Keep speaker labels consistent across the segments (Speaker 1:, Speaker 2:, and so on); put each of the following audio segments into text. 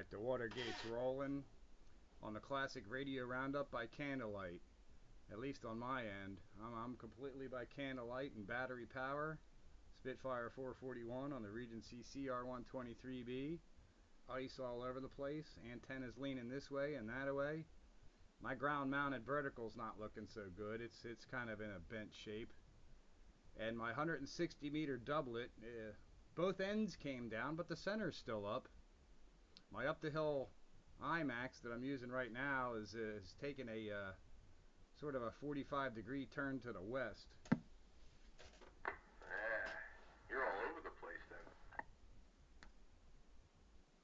Speaker 1: Alright, the water gate's rolling on the classic radio roundup by candlelight. At least on my end. I'm completely by candlelight and battery power. Spitfire 441 on the Regency CR123B. Ice all over the place. Antennas leaning this way and that way. My ground mounted vertical's not looking so good. It's kind of in a bent shape. And my 160 meter doublet, both ends came down, but the center's still up. My up the hill IMAX that I'm using right now is taking a sort of a 45-degree turn to the west.
Speaker 2: You're all over the place then.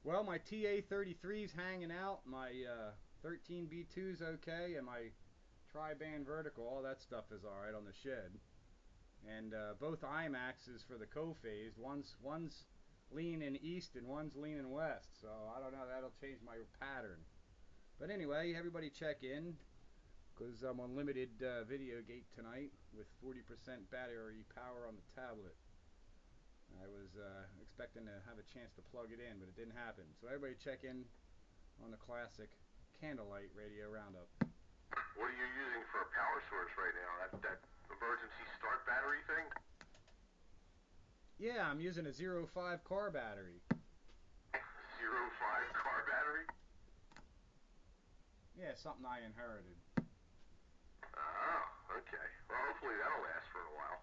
Speaker 1: Well, my TA33's hanging out, my 13B2's okay, and my tri-band vertical, all that stuff is alright on the shed. And both IMAXs for the co-phased, one's leaning east and one's leaning west, so I don't know, that'll change my pattern. But anyway, everybody check in, because I'm on limited video gate tonight with 40% battery power on the tablet. I was expecting to have a chance to plug it in, but it didn't happen. So everybody check in on the classic candlelight radio roundup.
Speaker 2: What are you using for a power source right now? That emergency start battery thing?
Speaker 1: Yeah, I'm using a 0.5 car battery.
Speaker 2: 0.5 car battery?
Speaker 1: Yeah, something I inherited.
Speaker 2: Oh, okay. Well, hopefully that'll last for a while.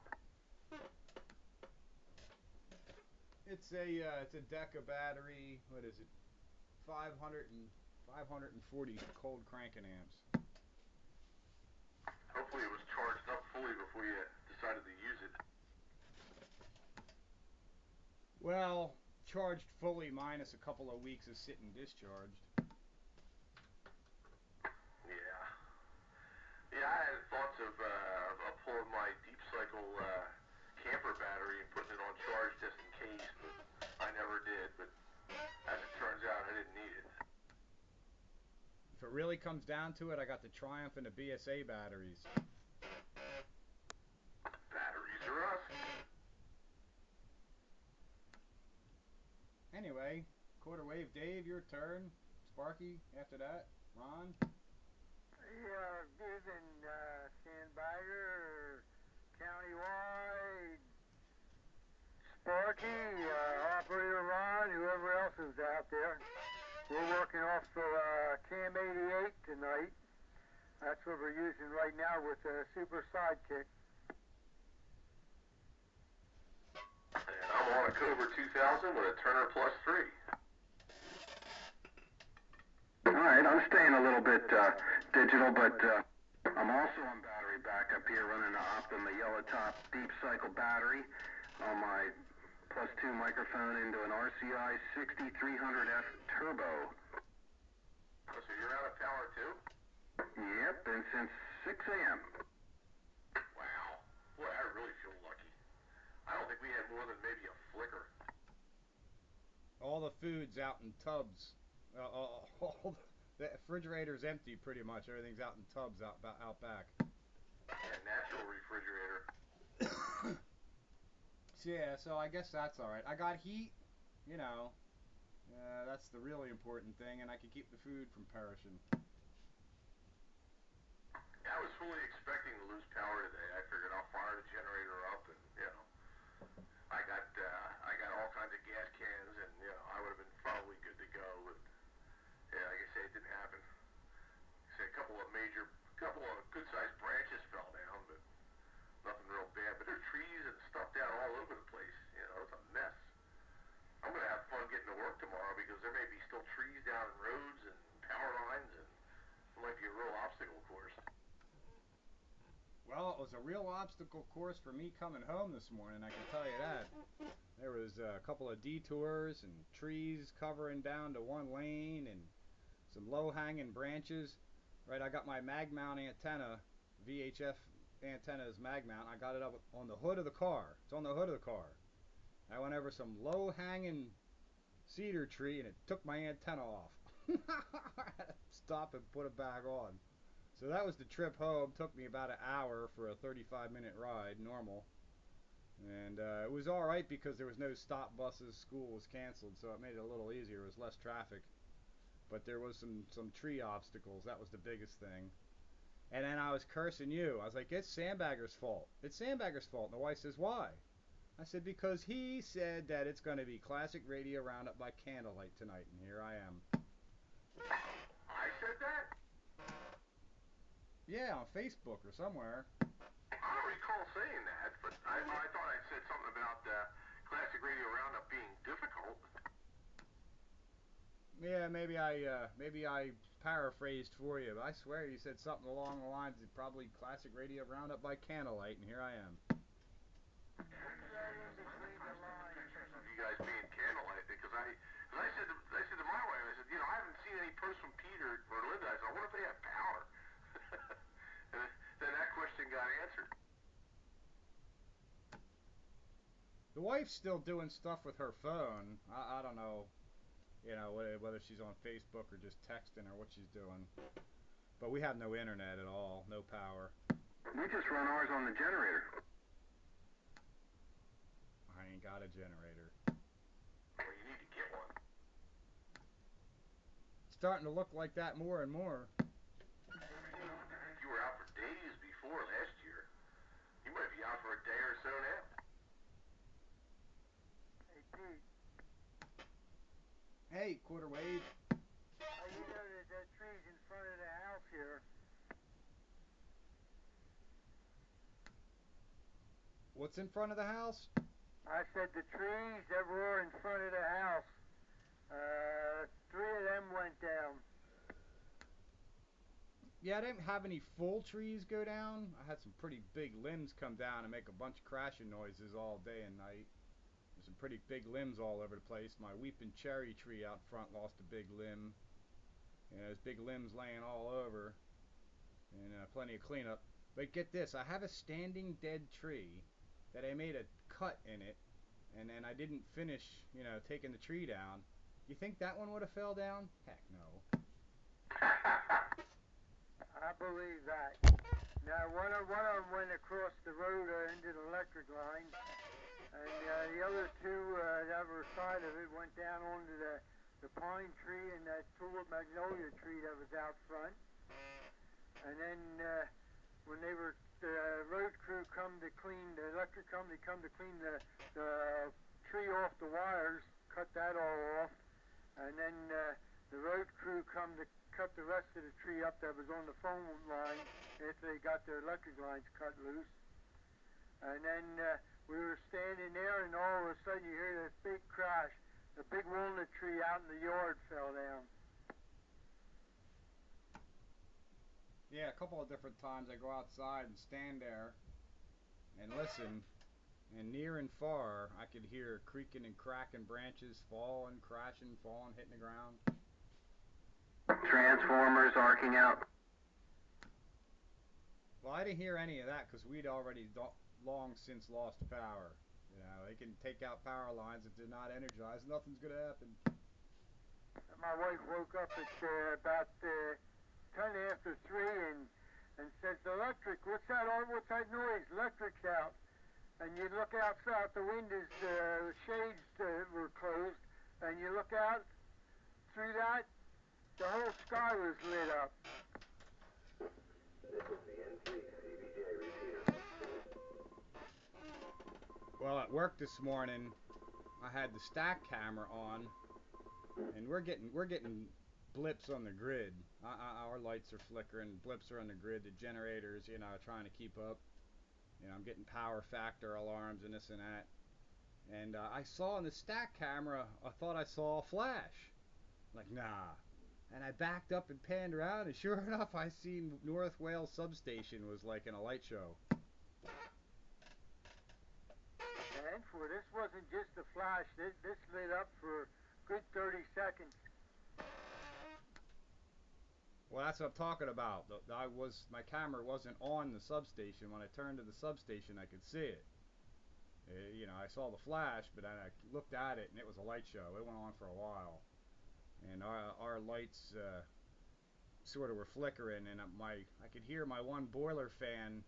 Speaker 1: It's a Deca battery. What is it? 540 cold cranking amps.
Speaker 2: Hopefully it was charged up fully before you decided to use it.
Speaker 1: Well, charged fully minus a couple of weeks of sitting discharged.
Speaker 2: Yeah, I had thoughts of pulling my deep cycle camper battery and putting it on charge just in case, but I never did. But as it turns out, I didn't need it.
Speaker 1: If it really comes down to it, I got the Triumph and the BSA batteries.
Speaker 2: Batteries are us.
Speaker 1: Anyway, quarter wave Dave, your turn. Sparky, after that. Ron.
Speaker 3: Yeah, given Sandbagger, Countywide, Sparky, Operator Ron, whoever else is out there. We're working off the Cam 88 tonight. That's what we're using right now with the Super Sidekick.
Speaker 2: And I'm on a Cobra 2000 with a Turner Plus 3. Alright, I'm staying a little bit digital, but I'm also on battery backup here, running the Optima Yellow Top Deep Cycle battery on my Plus 2 microphone into an RCI 6300F Turbo. Oh, so you're out of power too? Yep, been since 6 a.m. Wow. Boy, I really feel lucky. I don't think we had more than maybe a flicker.
Speaker 1: All the food's out in tubs. All the refrigerator's empty pretty much. Everything's out in tubs out back.
Speaker 2: A natural refrigerator.
Speaker 1: Yeah, so I guess that's alright. I got heat, you know. That's the really important thing, and I can keep the food from perishing.
Speaker 2: Yeah, I was fully expecting to lose power today. I figured I'll fire the generator up and, I got all kinds of gas cans and, I would have been probably good to go, but, yeah, like I say, it didn't happen. A couple of good-sized branches fell down, but nothing real bad. But there's trees and stuff down all over the place. It's a mess. I'm going to have fun getting to work tomorrow because there may be still trees down in roads and power lines, and it might be a real obstacle course.
Speaker 1: Well, it was a real obstacle course for me coming home this morning, I can tell you that. There was a couple of detours and trees covering down to one lane and some low-hanging branches. Right, I got my mag mount antenna, VHF antenna's mag mount. I got it up on the hood of the car. It's on the hood of the car. I went over some low-hanging cedar tree and it took my antenna off. I had to stop and put it back on. So that was the trip home. Took me about an hour for a 35-minute ride, normal. And it was alright because there was no stop buses. School was canceled, so it made it a little easier. There was less traffic. but there was some tree obstacles. That was the biggest thing. And then I was cursing you. I was like, it's Sandbagger's fault. It's Sandbagger's fault. And the wife says, why? I said, because he said that it's going to be classic radio roundup by candlelight tonight, and here I am.
Speaker 2: I said that?
Speaker 1: Yeah, on Facebook or somewhere.
Speaker 2: I don't recall saying that, but I thought I said something about classic radio roundup being difficult.
Speaker 1: Yeah, maybe I paraphrased for you, but I swear you said something along the lines of probably classic radio roundup by candlelight, and here I am.
Speaker 2: You guys being candlelight, because I said to my wife, I said, I haven't seen any posts from Peter or Linda. I said, I wonder if they have power. And then that question got answered.
Speaker 1: The wife's still doing stuff with her phone. I don't know, whether she's on Facebook or just texting or what she's doing. But we have no internet at all, no power.
Speaker 2: We just run ours on the generator.
Speaker 1: I ain't got a generator.
Speaker 2: Well, you need to get one.
Speaker 1: It's starting to look like that more and more.
Speaker 2: You were out for days before last year. You might be out for a day or so now.
Speaker 3: Hey, Pete.
Speaker 1: Hey, quarter wave.
Speaker 3: You know that tree's in front of the house here.
Speaker 1: What's in front of the house?
Speaker 3: I said the trees that were in front of the house. 3 of them went down.
Speaker 1: Yeah, I didn't have any full trees go down. I had some pretty big limbs come down and make a bunch of crashing noises all day and night. There's some pretty big limbs all over the place. My weeping cherry tree out front lost a big limb. There's big limbs laying all over. And plenty of cleanup. But get this, I have a standing dead tree that I made a cut in it. And then I didn't finish, taking the tree down. You think that one would have fell down? Heck no.
Speaker 3: I believe that. Now, one of them went across the road into the electric line, and the other two that were side of it went down onto the pine tree and that tulip magnolia tree that was out front. And then when they were the road crew come to clean, the electric company come to clean the tree off the wires, cut that all off, and then the road crew come to cut the rest of the tree up that was on the phone line after they got their electric lines cut loose. And then we were standing there, and all of a sudden you hear this big crash. The big walnut tree out in the yard fell down.
Speaker 1: Yeah, a couple of different times I go outside and stand there and listen, and near and far I could hear creaking and cracking branches, falling, crashing, falling, hitting the ground.
Speaker 2: Transformers arcing out.
Speaker 1: Well, I didn't hear any of that because we'd already long since lost power. They can take out power lines if they're not energized. Nothing's going to happen.
Speaker 3: My wife woke up at about 10 after 3 and says, "Electric, what's that noise? Electric's out." And you look outside the windows, the shades were closed, and you look out through that, the whole sky was lit up.
Speaker 2: This is the N3 CBJ repeater.
Speaker 1: Well, at work this morning, I had the stack camera on, and we're getting blips on the grid. Our lights are flickering, blips are on the grid. The generators, trying to keep up. I'm getting power factor alarms and this and that. And I saw on the stack camera, I thought I saw a flash. Like, nah. And I backed up and panned around, and sure enough, I seen North Wales substation was like in a light show.
Speaker 3: And for this wasn't just a flash. This lit up for a good 30 seconds.
Speaker 1: Well, that's what I'm talking about. My camera wasn't on the substation. When I turned to the substation, I could see it. I saw the flash, but then I looked at it, and it was a light show. It went on for a while, and our lights sort of were flickering, and I could hear my one boiler fan,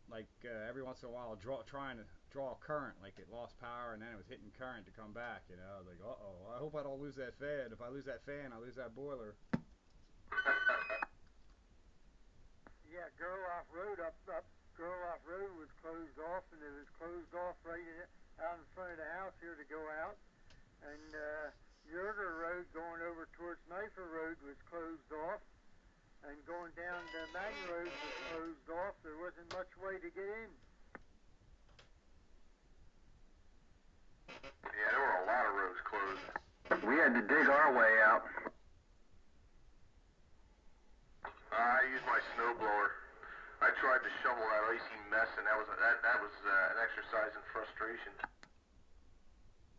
Speaker 1: like every once in a while, trying draw current, like it lost power and then it was hitting current to come back. You know, like uh-oh, I hope I don't lose that fan. If I lose that fan, I lose that boiler.
Speaker 3: Yeah, Gerloff Road Gerloff Road was closed off, and it was closed off out in front of the house here to go out. And Yerger Road going over towards Knifer Road was closed off, and going down to Main Road was closed off. There wasn't much way to get in.
Speaker 2: Yeah, there were a lot of roads closed. We had to dig our way out. I used my snowblower. I tried to shovel that icy mess, and that was an exercise in frustration.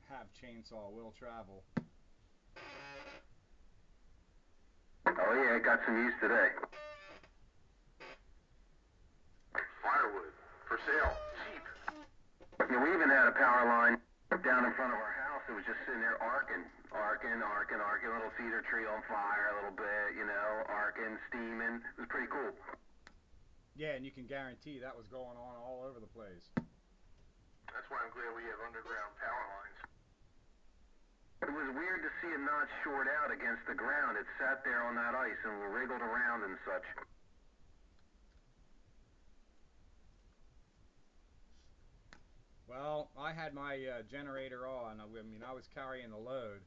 Speaker 1: Have chainsaw will travel.
Speaker 2: Oh yeah, I got some use today. Firewood for sale, cheap. Yeah, we even had a power line down in front of our house. It was just sitting there arcing. A little cedar tree on fire a little bit, you know, arcing, steaming. It was pretty cool.
Speaker 1: Yeah, and you can guarantee that was going on all over the place.
Speaker 2: That's why I'm glad we have underground power lines. It was weird to see it not short out against the ground. It sat there on that ice and wriggled around and such.
Speaker 1: Well, I had my generator on. I mean, I was carrying the load.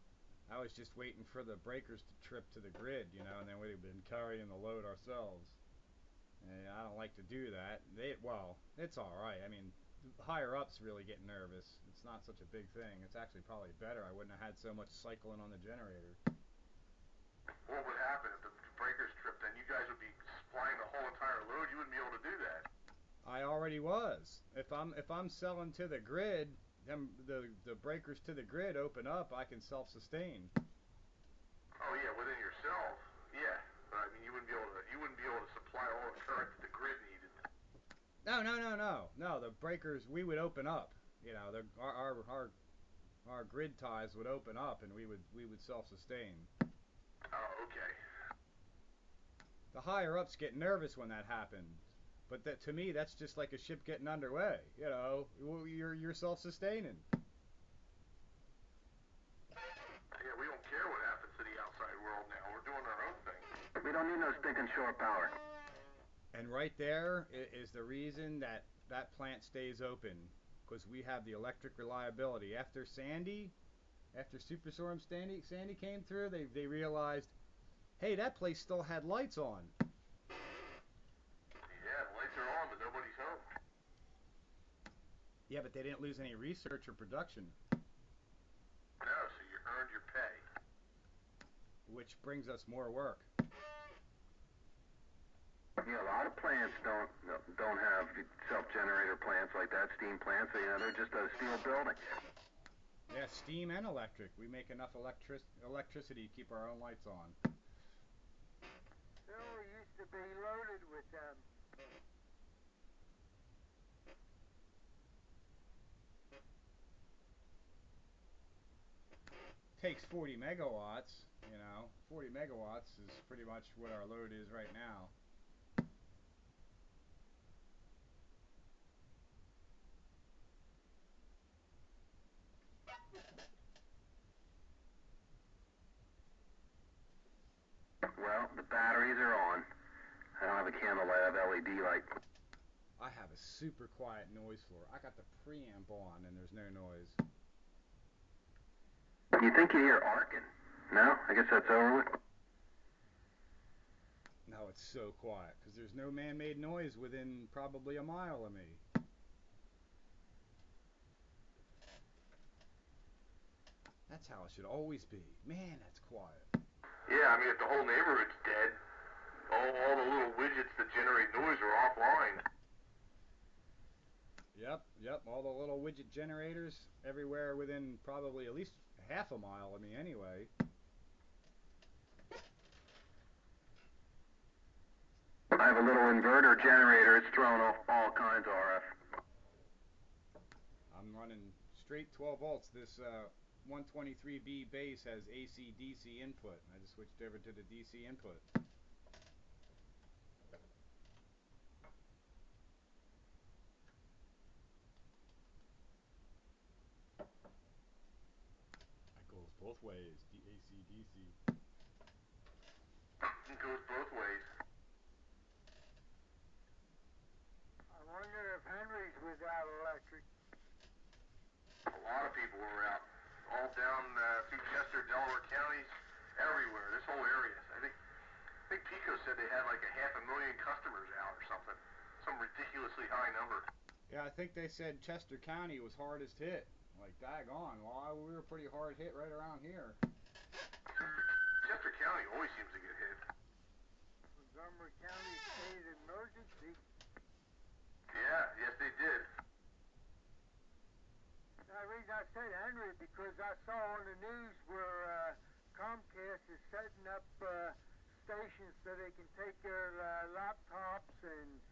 Speaker 1: I was just waiting for the breakers to trip to the grid, you know, and then we'd have been carrying the load ourselves. And I don't like to do that. Well, it's all right. I mean, higher ups really get nervous. It's not such a big thing. It's actually probably better. I wouldn't have had so much cycling on the generator.
Speaker 2: What would happen if the breakers tripped? Then you guys would be supplying the whole entire load. You wouldn't be able to do that.
Speaker 1: I already was. If I'm selling to the grid, them the breakers to the grid open up, I can self-sustain.
Speaker 2: Oh yeah, within yourself. Yeah, but I mean you wouldn't be able to supply all the current that the grid needed.
Speaker 1: No. The breakers we would open up. You know, our grid ties would open up, and we would self-sustain.
Speaker 2: Oh, okay.
Speaker 1: The higher ups get nervous when that happens. But that, to me, that's just like a ship getting underway. You know, you're self-sustaining.
Speaker 2: Yeah, we don't care what happens to the outside world now. We're doing our own thing. We don't need no stinking shore power.
Speaker 1: And right there is the reason that that plant stays open, because we have the electric reliability. After Superstorm Sandy came through, they realized, hey, that place still had lights on.
Speaker 2: Yeah, the lights are on, but nobody's home.
Speaker 1: Yeah, but they didn't lose any research or production.
Speaker 2: No, so you earned your pay.
Speaker 1: Which brings us more work.
Speaker 2: Yeah, a lot of plants don't have self-generator plants like that, steam plants. You know, they're just a steel building.
Speaker 1: Yeah, steam and electric. We make enough electricity to keep our own lights on.
Speaker 3: Bill used to be loaded with them.
Speaker 1: Takes 40 megawatts, you know. 40 megawatts is pretty much what our load is right now.
Speaker 2: Well, the batteries are on. I don't have a candlelight, I have LED light.
Speaker 1: I have a super quiet noise floor. I got the preamp on and there's no noise.
Speaker 2: You think you hear arcing? No? I guess that's over with.
Speaker 1: No, it's so quiet because there's no man-made noise within probably a mile of me. That's how it should always be. Man, that's quiet.
Speaker 2: Yeah, I mean, if the whole neighborhood's dead, all the little widgets that generate noise are offline.
Speaker 1: Yep. All the little widget generators everywhere within probably at least half a mile of me anyway.
Speaker 2: I have a little inverter generator. It's throwing off all kinds of RF.
Speaker 1: I'm running straight 12 volts. This 123B base has AC-DC input. I just switched over to the DC input. both ways. AC, DC.
Speaker 2: It goes both ways.
Speaker 3: I wonder if Henry's without electric.
Speaker 2: A lot of people were out, all down through Chester, Delaware counties, everywhere. This whole area. I think Pico said they had like 500,000 customers out or something. Some ridiculously high number.
Speaker 1: Yeah, I think they said Chester County was hardest hit. Like, daggone. Well, we were pretty hard hit right around here.
Speaker 2: Chester County always seems to get hit.
Speaker 3: Montgomery County state emergency.
Speaker 2: Yeah, yes they did.
Speaker 3: The reason I said Henry because I saw on the news where Comcast is setting up stations so they can take their laptops and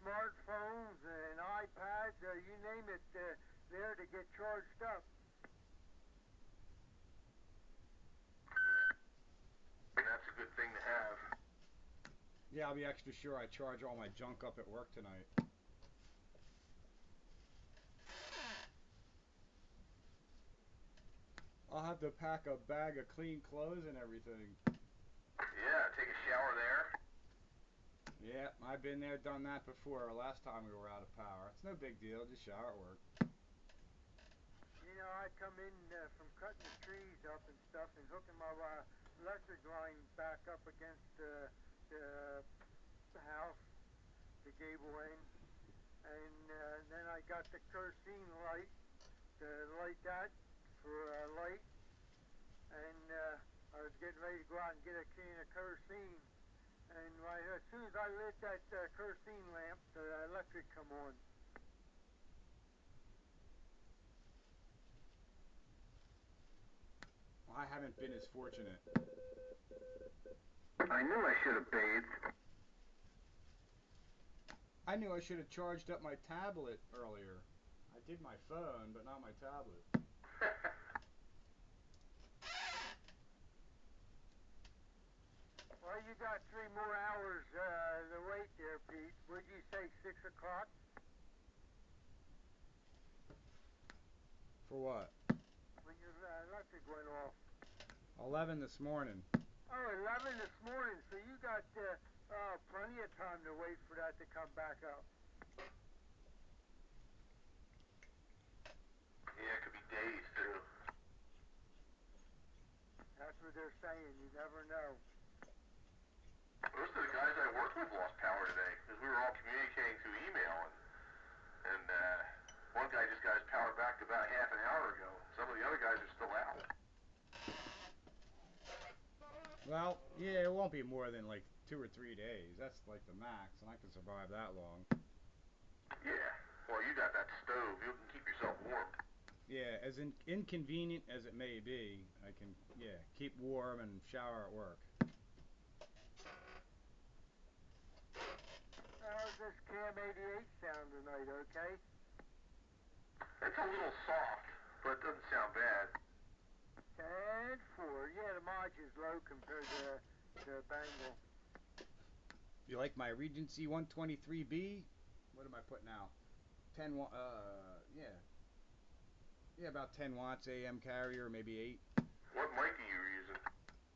Speaker 3: smartphones and iPads, you name it, there to get charged up.
Speaker 2: That's a good thing to have.
Speaker 1: Yeah, I'll be extra sure I charge all my junk up at work tonight. I'll have to pack a bag of clean clothes and everything.
Speaker 2: Yeah, take a shower there.
Speaker 1: Yeah, I've been there, done that before. Last time we were out of power. It's no big deal, just shower at work.
Speaker 3: You know, I come in from cutting the trees up and stuff and hooking my electric line back up against the house, the gable end, and then I got the kerosene light to light that for light, and I was getting ready to go out and get a can of kerosene, and as soon as I lit that kerosene lamp, the electric come on.
Speaker 1: I haven't been as fortunate.
Speaker 2: I knew I should have bathed.
Speaker 1: I knew I should have charged up my tablet earlier. I did my phone, but not my tablet.
Speaker 3: Well, you got 3 more hours to wait there, Pete. Would you say 6 o'clock?
Speaker 1: For what?
Speaker 3: When your electric went off.
Speaker 1: 11 this morning.
Speaker 3: Oh, 11 this morning, so you got plenty of time to wait for that to come back up.
Speaker 2: Yeah, it could be days too.
Speaker 3: That's what they're saying. You never know.
Speaker 2: Most of the guys I worked with lost power today because we were all communicating through email, and one guy just got his power back about half an hour ago. Some of the other guys are still out.
Speaker 1: Well, yeah, it won't be more than like 2 or 3 days. That's like the max, and I can survive that long.
Speaker 2: Yeah, well, you got that stove. You can keep yourself warm.
Speaker 1: Yeah, as inconvenient as it may be, I can, yeah, keep warm and shower at work.
Speaker 3: How's this Cam 88 sound tonight, okay?
Speaker 2: It's a little soft, but it doesn't sound bad.
Speaker 3: 10-4. Yeah, the mileage is low compared to Bengal.
Speaker 1: You like my Regency 123B? What am I putting out? 10 yeah. Yeah, about 10 watts AM carrier, maybe 8.
Speaker 2: What mic are you using?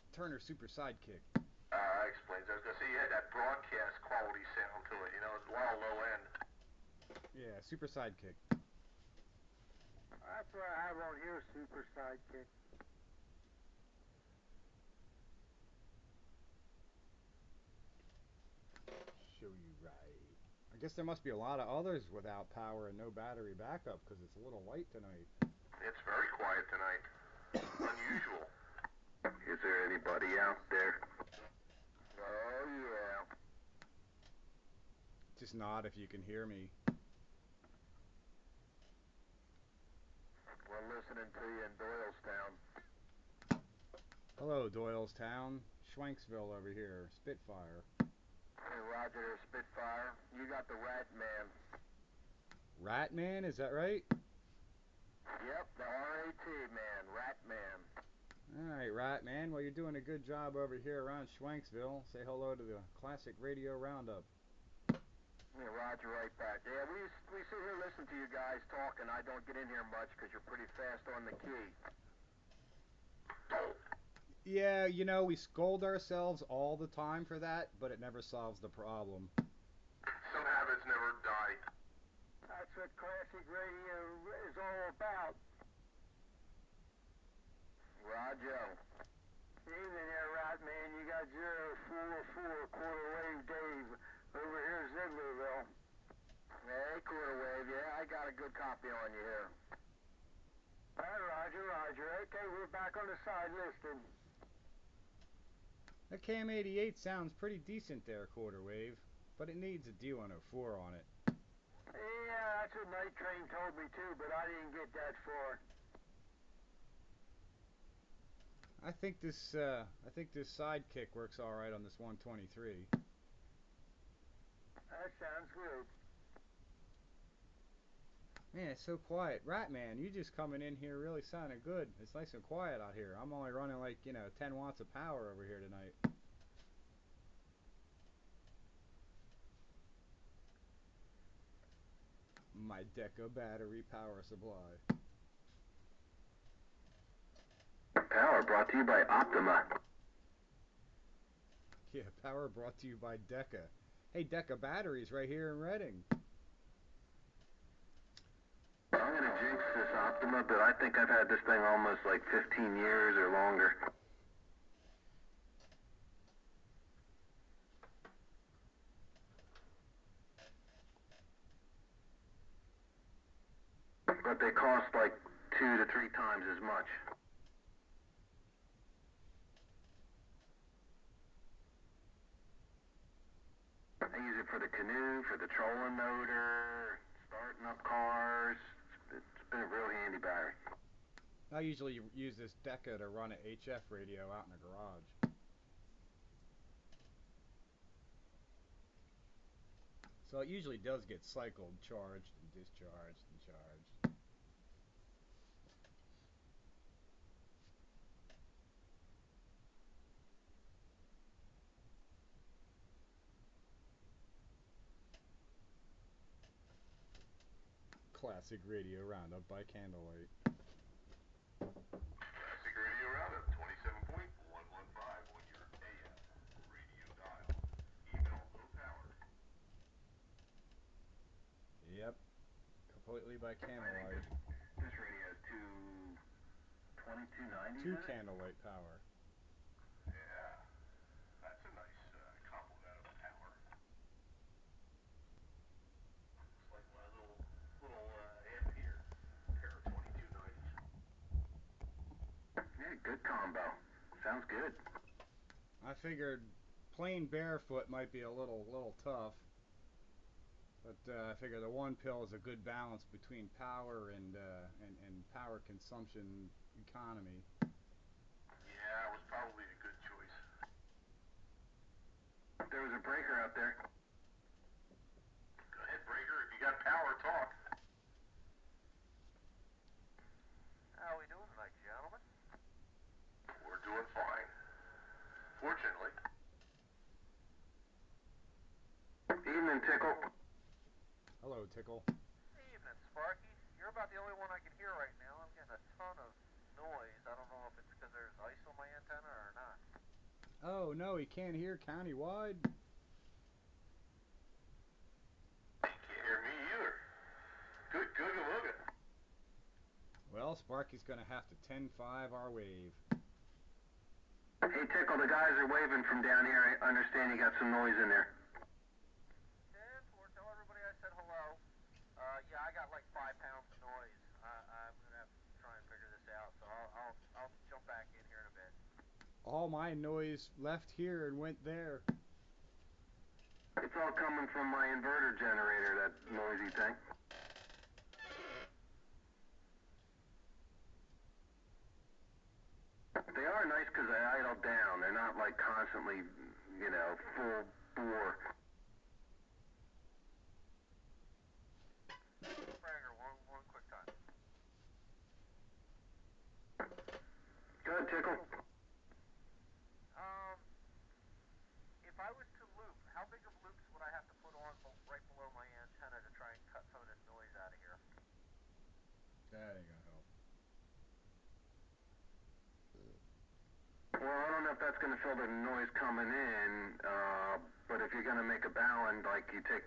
Speaker 1: Turner Super Sidekick.
Speaker 2: That explains. I was going to say you had that broadcast quality sound to it. You know, it's a lot of low end.
Speaker 1: Yeah, Super Sidekick.
Speaker 3: That's what I have on here, Super Sidekick.
Speaker 1: Show you right. I guess there must be a lot of others without power and no battery backup because it's a little light tonight.
Speaker 2: It's very quiet tonight. Unusual. Is there anybody out there? Oh, yeah.
Speaker 1: Just nod if you can hear me.
Speaker 2: We're listening to you in Doylestown.
Speaker 1: Hello, Doylestown. Schwanksville over here. Spitfire.
Speaker 2: Hey, Roger there, Spitfire. You got the Rat Man.
Speaker 1: Rat Man, is that right?
Speaker 2: Yep, the R-A-T man, Rat Man.
Speaker 1: Alright, Rat Man. Well, you're doing a good job over here around Schwanksville. Say hello to the Classic Radio Roundup.
Speaker 2: Yeah, Roger, right back. Yeah, we sit here listening to you guys talk, and I don't get in here much because you're pretty fast on the key.
Speaker 1: Yeah, you know, we scold ourselves all the time for that, but it never solves the problem.
Speaker 2: Some habits never die.
Speaker 3: That's what classic radio is all about.
Speaker 2: Roger.
Speaker 3: Evening there, Rat Man. You got 044 quarter wave Dave over here in Zieglerville.
Speaker 2: Hey, quarter wave. Yeah, I got a good copy on you here.
Speaker 3: All right, Roger. Okay, we're back on the side listing.
Speaker 1: That KM88 sounds pretty decent there, quarter wave, but it needs a D104 on it.
Speaker 3: Yeah, that's what Night Train told me too, but I didn't get that far.
Speaker 1: I think this sidekick works all right on this 123.
Speaker 3: That sounds good.
Speaker 1: Man, it's so quiet. Ratman, you just coming in here really sounding good. It's nice and quiet out here. I'm only running like, 10 watts of power over here tonight. My Deca battery power supply.
Speaker 2: Power brought to you by Optima.
Speaker 1: Yeah, power brought to you by Deca. Hey, Deca batteries right here in Reading.
Speaker 2: I'm gonna jinx this Optima, but I think I've had this thing almost like 15 years or longer. But they cost like 2 to 3 times as much. I use it for the canoe, for the trolling motor, starting up cars. It's been a real handy battery.
Speaker 1: I usually use this Deca to run an HF radio out in the garage. So it usually does get cycled, charged, and discharged, and charged. Classic Radio Roundup by candlelight.
Speaker 2: Classic Radio Roundup, 27.115 on your AM radio dial. Even on low power.
Speaker 1: Yep, completely by
Speaker 2: I think
Speaker 1: candlelight.
Speaker 2: this radio has two 2290s
Speaker 1: Two
Speaker 2: in it.
Speaker 1: candlelight power.
Speaker 2: Yeah, that's a nice complement of power. Looks like my little amp here, pair of 2290s. Yeah, good combo. Sounds good.
Speaker 1: I figured plain barefoot might be a little tough, but I figure the one pill is a good balance between power and power consumption economy.
Speaker 2: Yeah, it was probably a good choice. There was a breaker out there. Go ahead, breaker. If you got power, talk.
Speaker 4: How we doing tonight, gentlemen?
Speaker 2: We're doing fine. Fortunately. Evening, Tickle.
Speaker 1: Hello, Tickle.
Speaker 4: Evening, Sparky. You're about the only one I can hear right now. I'm getting a ton of noise. I don't know if it's because there's ice on my antenna or not.
Speaker 1: Oh no, he can't hear countywide.
Speaker 2: You can't hear me either. Good googa looga.
Speaker 1: Well, Sparky's gonna have to 10-5 our wave.
Speaker 2: Hey, Tickle, the guys are waving from down here. I understand you got some noise in there.
Speaker 4: 10-4, tell everybody I said hello. Yeah, I got like 5 pounds of noise. I'm gonna have to try and figure this out, so I'll jump back in here in a bit.
Speaker 1: All my noise left here and went there.
Speaker 2: It's all coming from my inverter generator, that noisy thing. They are nice because they idle down. They're not like constantly, full bore.
Speaker 4: Fragger, one quick time.
Speaker 2: Good, Tickle.
Speaker 4: If I was to loop, how big of loops would I have to put on right below my antenna to try and cut some of this noise out of here?
Speaker 1: That ain't gonna help.
Speaker 2: Well, know if that's going to filter the noise coming in, but if you're going to make a ballad, like you take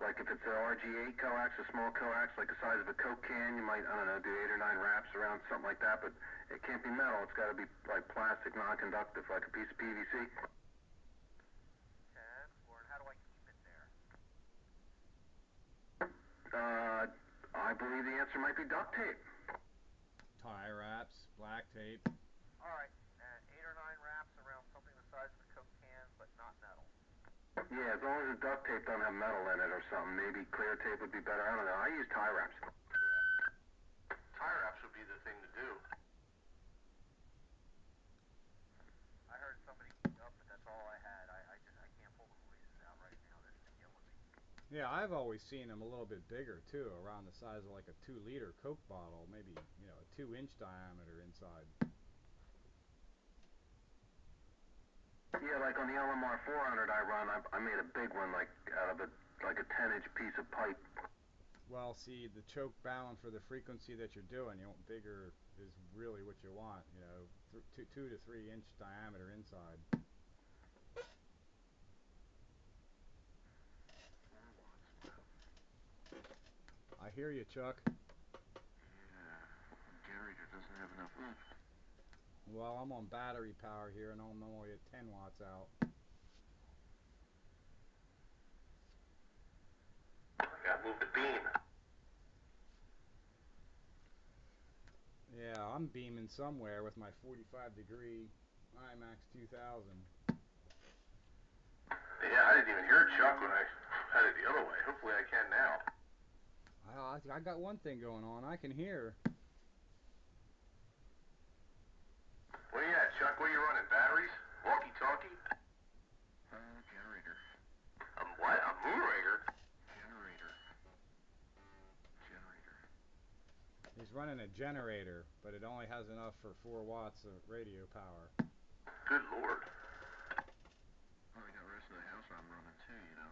Speaker 2: like if it's an RG8 coax, a small coax, like the size of a Coke can, you might, I don't know, do 8 or 9 wraps around something like that, but it can't be metal. It's got to be like plastic, non-conductive, like a piece of PVC.
Speaker 4: 10-4, and how do I keep it there?
Speaker 2: I believe the answer might be duct tape.
Speaker 1: Tie wraps, black tape.
Speaker 4: All right, 8 or 9 wraps around something the size of a Coke can, but not metal.
Speaker 2: Yeah, as long as the duct tape don't have metal in it or something. Maybe clear tape would be better. I don't know. I use tie wraps.
Speaker 5: Tie wraps would be the thing to do.
Speaker 4: I heard somebody keyed up, but that's all I had. I can't pull the noises out right now. This is killing me.
Speaker 1: Yeah, I've always seen them a little bit bigger too, around the size of like a 2-liter Coke bottle, maybe, you know, a 2-inch diameter inside.
Speaker 2: Yeah, like on the LMR 400 I run, I made a big one, like out of like a 10-inch piece of pipe.
Speaker 1: Well, see, the choke balance for the frequency that you're doing, you want bigger is really what you want, you know, 2 to 3 inch diameter inside. I hear you, Chuck.
Speaker 2: Yeah, the generator doesn't have enough oomph.
Speaker 1: Well, I'm on battery power here, and I'm only at 10 watts out.
Speaker 5: Gotta move the beam.
Speaker 1: Yeah, I'm beaming somewhere with my 45-degree IMAX 2000.
Speaker 5: Yeah, I didn't even hear Chuck when I had it the other way. Hopefully I can now.
Speaker 1: I got one thing going on. I can hear.
Speaker 5: What are you at, Chuck? What are you running? Batteries? Walkie-talkie?
Speaker 2: Generator.
Speaker 5: What? A Moonraker?
Speaker 2: Generator.
Speaker 1: He's running a generator, but it only has enough for 4 watts of radio power.
Speaker 5: Good Lord.
Speaker 2: Well, I got the rest of the house I'm running too, you know.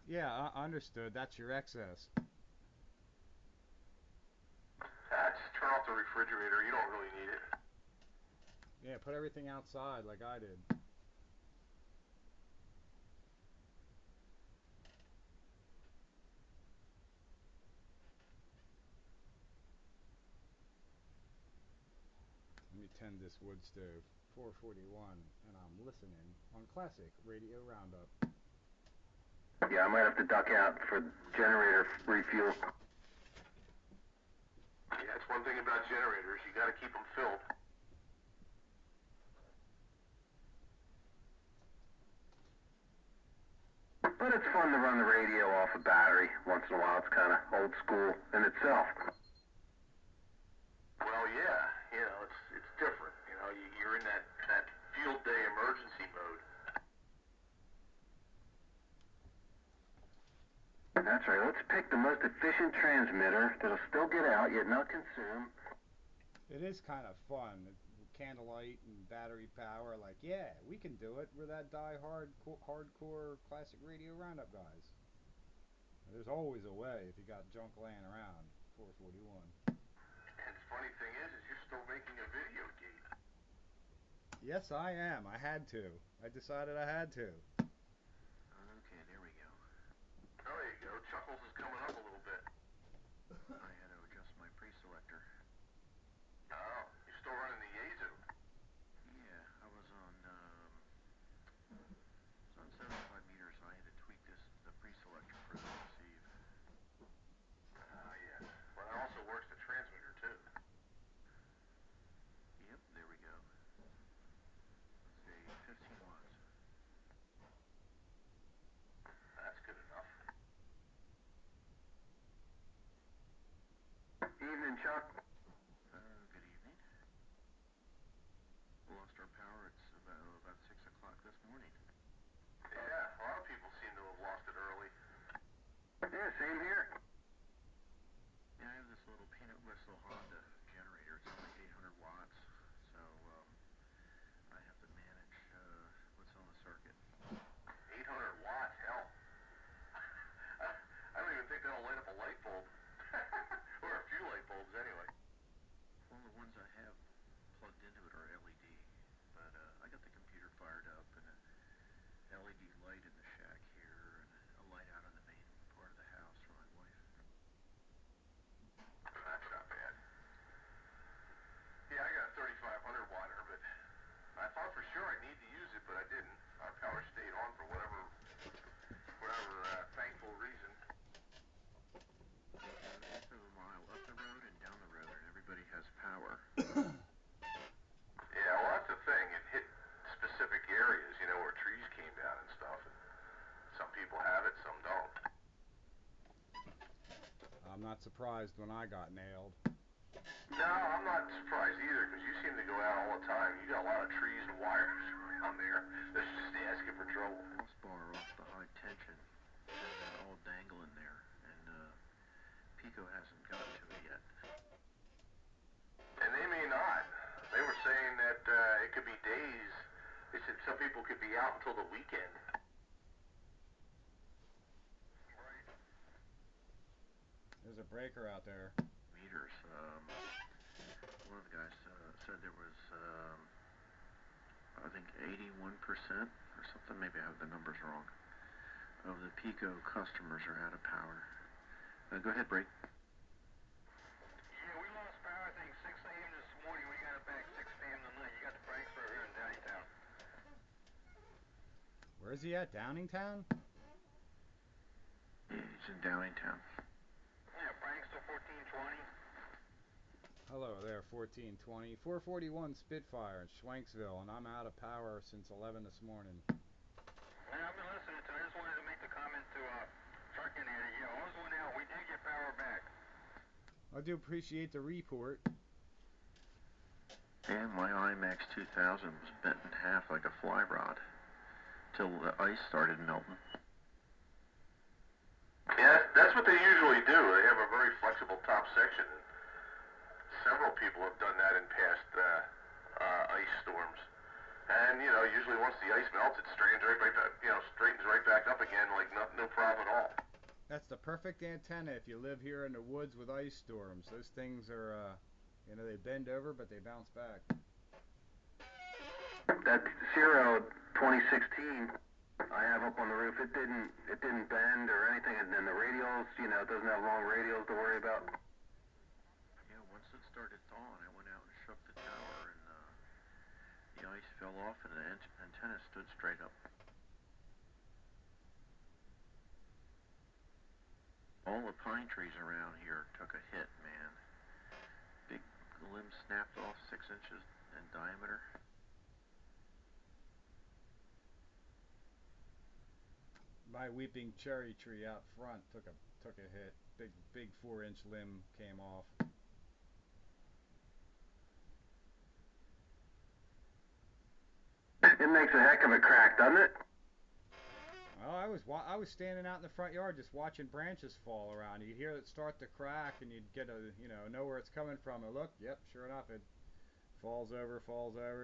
Speaker 1: Yeah, understood. That's your excess.
Speaker 5: Just turn off the refrigerator. You don't really need it.
Speaker 1: Yeah, put everything outside like I did. Let me tend this wood stove. 441, and I'm listening on Classic Radio Roundup.
Speaker 2: Yeah, I might have to duck out for generator refuel.
Speaker 5: Yeah, it's one thing about generators. You gotta keep them filled.
Speaker 2: But it's fun to run the radio off a battery once in a while. It's kind of old school in itself.
Speaker 5: Well, yeah. You know, it's different. You know, you're in that field day emergency mode.
Speaker 2: That's right. Let's pick the most efficient transmitter that'll still get out yet not consume.
Speaker 1: It is kind of fun. Candlelight and battery power, like, yeah, we can do it. We're that die-hard, hardcore Classic Radio Roundup guys. There's always a way if you got junk laying around. 441.
Speaker 5: And the funny thing is you're still making a video game.
Speaker 1: Yes, I am. I had to. I decided I had to.
Speaker 2: Okay, there we go.
Speaker 5: Oh, there you go. Chuckles is coming up a little bit.
Speaker 2: I had to adjust my pre-selector.
Speaker 5: Oh, you're still running the Yaesu.
Speaker 2: Yeah, I was on 75 meters, so I had to tweak the pre-selector for the receive.
Speaker 5: Yes. Well, it also works the transmitter, too.
Speaker 2: Yep, there we go. Let's see, 15 watts.
Speaker 5: That's good enough.
Speaker 2: Evening, Chuck. Good evening. Lost our power. It's about 6 o'clock this morning.
Speaker 5: Yeah, a lot of people seem to have lost it early.
Speaker 2: Yeah, same here. Yeah, I have this little peanut whistle Honda generator. It's only 800 watts, so I have to manage what's on the circuit.
Speaker 5: 800 watts, hell. I don't even think that'll light up a light bulb. Or a few light bulbs, anyway.
Speaker 2: Well, the ones I have plugged into it are LED, but I got the
Speaker 1: surprised when I got nailed.
Speaker 2: No, I'm not surprised either, because you seem to go out all the time. You got a lot of trees and wires around there that's just asking for trouble.
Speaker 6: Crossbar off the high tension has that all dangling there, and Pico hasn't gotten to it yet.
Speaker 2: And they may not. They were saying that it could be days. They said some people could be out until the weekend.
Speaker 1: There's a breaker out there.
Speaker 6: Meters. One of the guys said there was, I think 81% or something, maybe I have the numbers wrong, of the Pico customers are out of power. Go ahead, Brake.
Speaker 2: Yeah, we lost power, I think, 6 a.m. this morning. We got it back 6 p.m. tonight. You got the Franks right here in Downingtown.
Speaker 1: Where's he at? Downingtown?
Speaker 6: Yeah, he's in Downingtown.
Speaker 2: Yeah, Franks to 1420.
Speaker 1: Hello there, 1420. 441 Spitfire in Schwanksville, and I'm out of power since 11 this morning.
Speaker 2: Yeah, I've been listening to it. I just wanted to make the comment to Trucking here. Yeah, ours went out. We did get power back.
Speaker 1: I do appreciate the report.
Speaker 6: Yeah, my IMAX 2000 was bent in half like a fly rod till the ice started melting.
Speaker 2: Yeah, that's what they usually do. They have a very flexible top section. Several people have done that in past ice storms. And, you know, usually once the ice melts, it straightens right back up again like no problem at all.
Speaker 1: That's the perfect antenna if you live here in the woods with ice storms. Those things are, you know, they bend over, but they bounce back.
Speaker 5: That Zero 2016 I have up on the roof, it didn't bend or anything, and then the radials, you know, it doesn't have long radials to worry about.
Speaker 6: Yeah, once it started thawing, I went out and shook the tower, and the ice fell off, and the antenna stood straight up. All the pine trees around here took a hit, man. Big limb snapped off 6 inches in diameter.
Speaker 1: My weeping cherry tree out front took a hit. Big 4-inch limb came off.
Speaker 5: It makes a heck of a crack, doesn't it?
Speaker 1: Well, I was standing out in the front yard just watching branches fall around. You hear it start to crack, and you'd get know where it's coming from. And look, yep, sure enough, it falls over,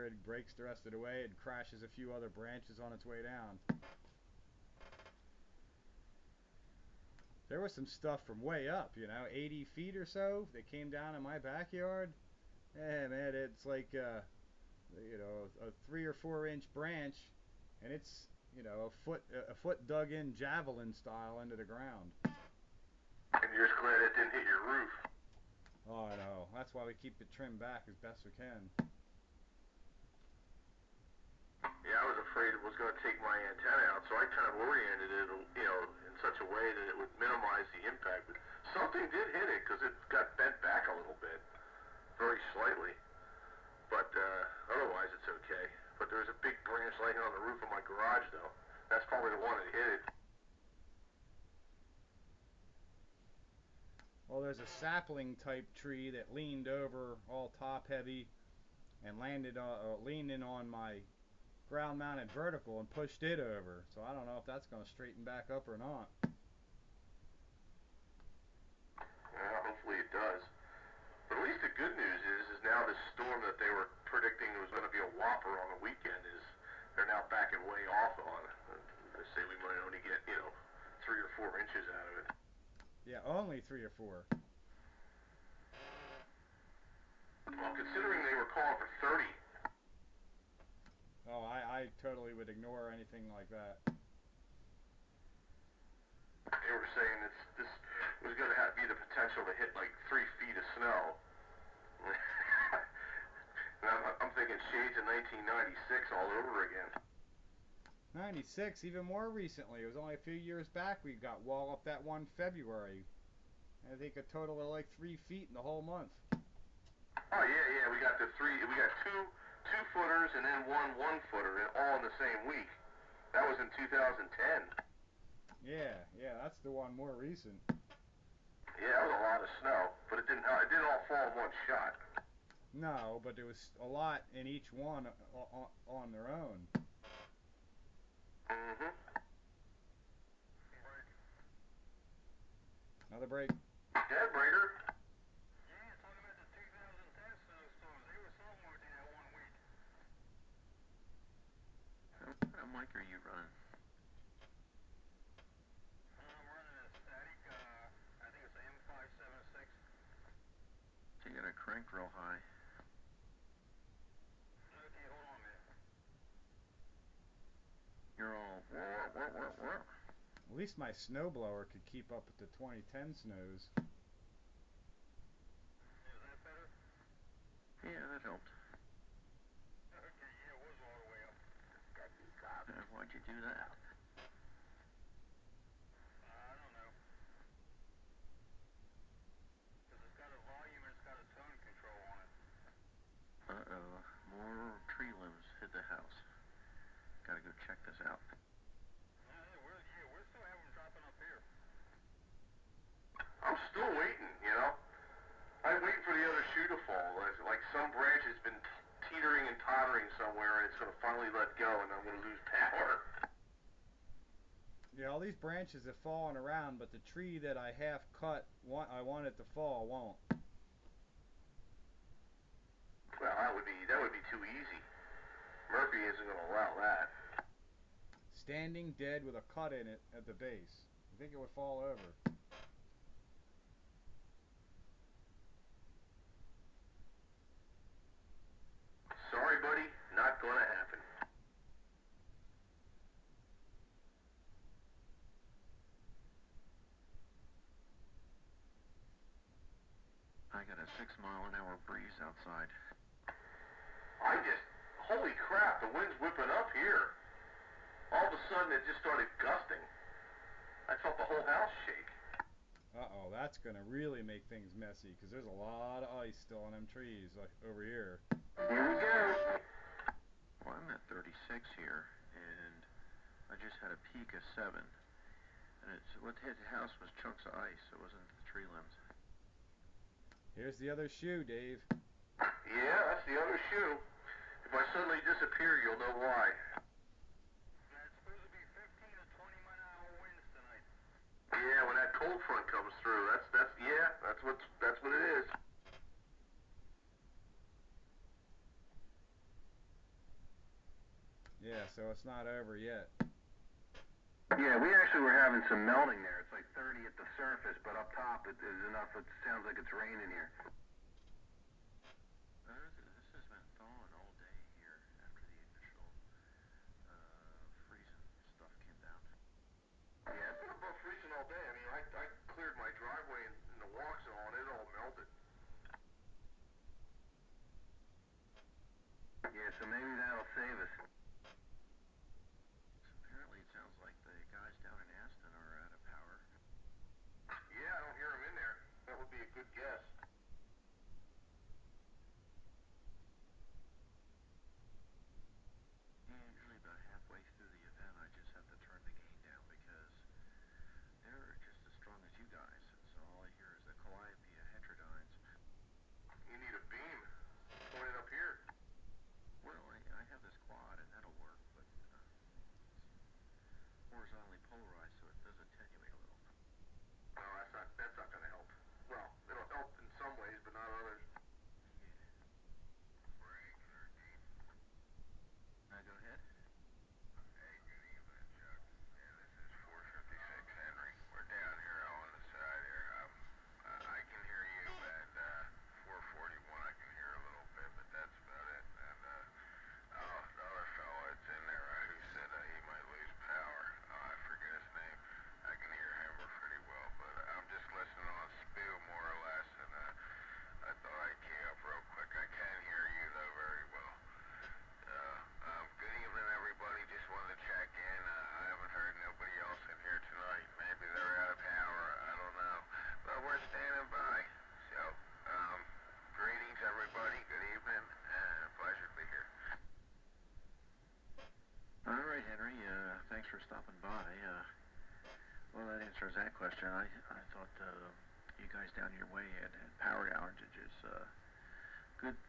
Speaker 1: it breaks the rest of the way, it crashes a few other branches on its way down. There was some stuff from way up, 80 feet or so that came down in my backyard. Yeah, man, it's like, a 3 or 4 inch branch, and it's, a foot dug in javelin style into the ground.
Speaker 2: And you're just glad it didn't hit your roof.
Speaker 1: Oh, I know. That's why we keep it trimmed back as best we can.
Speaker 2: Yeah, I was afraid it was going to take my antenna out, so I kind of oriented it, in such a way that it would minimize the impact. But something did hit it because it got bent back a little bit, very slightly. But otherwise, it's okay. But there's a big branch laying on the roof of my garage, though. That's probably the one that hit it.
Speaker 1: Well, there's a sapling type tree that leaned over all top heavy and leaned in on my ground mounted vertical and pushed it over. So I don't know if that's going to straighten back up or not.
Speaker 2: Yeah, hopefully it does. But at least the good news is now this storm that they were predicting was going to be a whopper on the weekend they're now backing way off on. They say we might only get 3 or 4 inches out of it.
Speaker 1: Yeah, only 3 or 4.
Speaker 2: Well, considering they were calling for 30.
Speaker 1: Oh, I totally would ignore anything like that.
Speaker 2: They were saying this was going to be the potential to hit like 3 feet of snow. And I'm thinking shades of 1996 all over again.
Speaker 1: 96, even more recently. It was only a few years back we got wall up that one February. I think a total of like 3 feet in the whole month.
Speaker 2: Oh yeah, we got two 2-footers and then one 1-footer all in the same week. That was in 2010.
Speaker 1: Yeah, that's the one more recent.
Speaker 2: Yeah, that was a lot of snow, but it didn't all fall in one shot.
Speaker 1: No, but there was a lot in each one on their own.
Speaker 2: Mm-hmm.
Speaker 1: Another break.
Speaker 2: Dead breaker.
Speaker 3: Yeah, talking about the 2010 snowstorms. They were somewhere within that 1 week.
Speaker 6: What kind of mic are you running?
Speaker 3: I'm running a static, I think it's an M576.
Speaker 6: So you got it cranked real high.
Speaker 3: Okay, hold on a minute.
Speaker 6: You're all what?
Speaker 1: At least my snowblower could keep up with the 2010 snows.
Speaker 3: Is that better?
Speaker 6: Yeah, that helped.
Speaker 3: Okay, yeah, it was all the way up.
Speaker 6: Why'd you do that?
Speaker 3: I don't know. Because it's got a volume and it's got a tone control on it.
Speaker 6: Uh-oh, more tree limbs hit the house. Gotta go check this out.
Speaker 3: We're still having them dropping up here.
Speaker 2: I'm still waiting, you know. I'm waiting for the other shoe to fall. Like some branch has been teetering and tottering somewhere, and it's going to finally let go, and I'm going to lose power.
Speaker 1: Yeah, all these branches have fallen around, but the tree that I half cut, I want it to fall, won't.
Speaker 2: Well, that would be too easy. Murphy isn't going to allow that.
Speaker 1: Standing dead with a cut in it at the base. You think it would fall over?
Speaker 2: Sorry, buddy, not going to happen.
Speaker 6: I got a 6-mile-an-hour breeze outside.
Speaker 2: Holy crap, the wind's whipping up here. All of a sudden, it just started gusting. I felt the whole house shake.
Speaker 1: Uh-oh, that's going to really make things messy, because there's a lot of ice still on them trees like over here.
Speaker 5: Here we go.
Speaker 6: Well, I'm at 36 here, and I just had a peak of 7. And what hit the house was chunks of ice. It wasn't the tree limbs.
Speaker 1: Here's the other shoe, Dave.
Speaker 2: Yeah, that's the other shoe. If I suddenly disappear, you'll know why.
Speaker 3: It's supposed to be 15 to 20 mile an hour winds tonight.
Speaker 2: Yeah, when that cold front comes through, that's what it is.
Speaker 1: Yeah, so it's not over yet.
Speaker 5: Yeah, we actually were having some melting there. It's like 30 at the surface, but up top it is enough. It sounds like it's raining here.
Speaker 6: This has been thawing all day here after the initial freezing stuff came down.
Speaker 2: Yeah, it's been above freezing all day. I mean, I cleared my driveway and the walks and all, and it all melted.
Speaker 5: Yeah, so maybe that'll save us.
Speaker 6: Apparently it sounds like the guys down in Aston are out of power.
Speaker 2: Yeah, I don't hear them in there. That would be a good guess.
Speaker 6: Usually about halfway through the event I just have to turn the gain down because they're just as strong as you guys. So all I hear is the calliope heterodynes.
Speaker 2: You need a beam pointed up here.
Speaker 6: Well, I have this quad and that'll work, but it's horizontally polarized so it does attenuate a little.
Speaker 2: No, that's not going to help. Well, it'll help in some ways, but not others.
Speaker 6: Yeah.
Speaker 2: Break 13.
Speaker 6: Go ahead.
Speaker 2: Hey, good evening, Chuck. Yeah, this is 456 Henry. We're down here on the side here. I can hear you, and 441 I can hear a little bit, but that's about it. And the other fellow that's in there who said he might lose power. I forget his name. I can hear him pretty well, but I'm just listening on spiel more or less, and I thought I'd key up real quick. I can hear you though very well. Good evening, everybody. Just wanted to check in. I haven't heard nobody else in here tonight. Maybe they're out of power. I don't know. But we're standing by. So, greetings, everybody. Good evening. Pleasure to be here.
Speaker 6: All right, Henry. Thanks for stopping by. Well, that answers that question. I thought you guys down your way had power outages.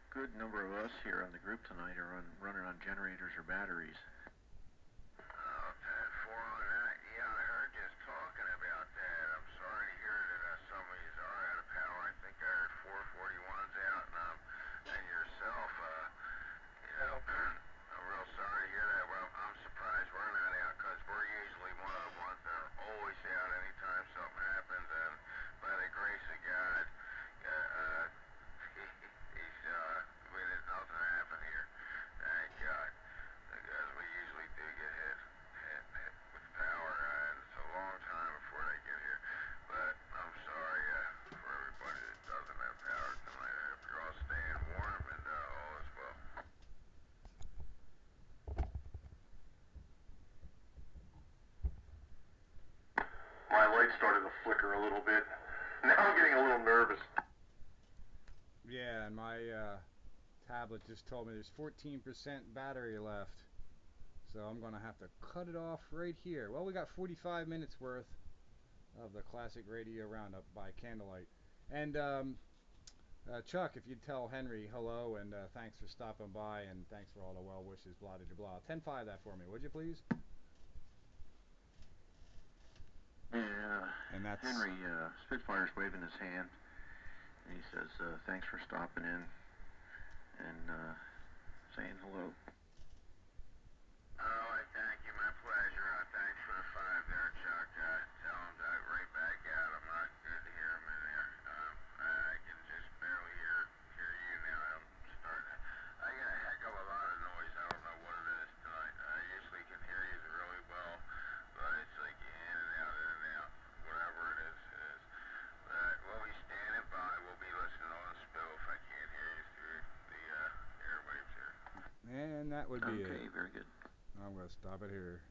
Speaker 6: Good number of us here on the group tonight are running on generators or batteries.
Speaker 2: Oh, 10-4 on that. Yeah, I heard you talking about that. I'm sorry to hear that some of you are out of power. I think I heard 441's out, and yourself. I'm real sorry to hear that. Well, I'm surprised we're not out because we're usually one of the ones that are always out anytime something happens, and by the grace of God, we did nothing happen here. Thank God. Because we usually do get hit with power, and it's a long time before they get here. But I'm sorry for everybody that doesn't have power tonight. I hope you're all staying warm and all is well. My light started to flicker a little bit. Now I'm getting a little nervous.
Speaker 1: Yeah, and my tablet just told me there's 14% battery left. So I'm going to have to cut it off right here. Well, we got 45 minutes worth of the classic radio roundup by candlelight. And Chuck, if you'd tell Henry hello and thanks for stopping by and thanks for all the well wishes, blah, blah, blah. 10-5 that for me, would you please?
Speaker 6: Yeah,
Speaker 1: and that's
Speaker 6: Henry Spitfire's waving his hand, and he says, thanks for stopping in and saying hello.
Speaker 2: Oh, I thank you. My pleasure. Thanks for the 5 there, Chuck. Tell him to right back out. I'm not good to hear him in there. I can just barely hear you now. I'm starting to... I get a heck of a lot of noise. I don't know what it is tonight. I usually can hear you really well, but it's like in and out, whatever it is, it is. But we'll be standing by. We'll be listening on the spill if I can't hear you through the airwaves here.
Speaker 1: And that would be it.
Speaker 6: Okay, very good.
Speaker 1: I'm going to stop it here.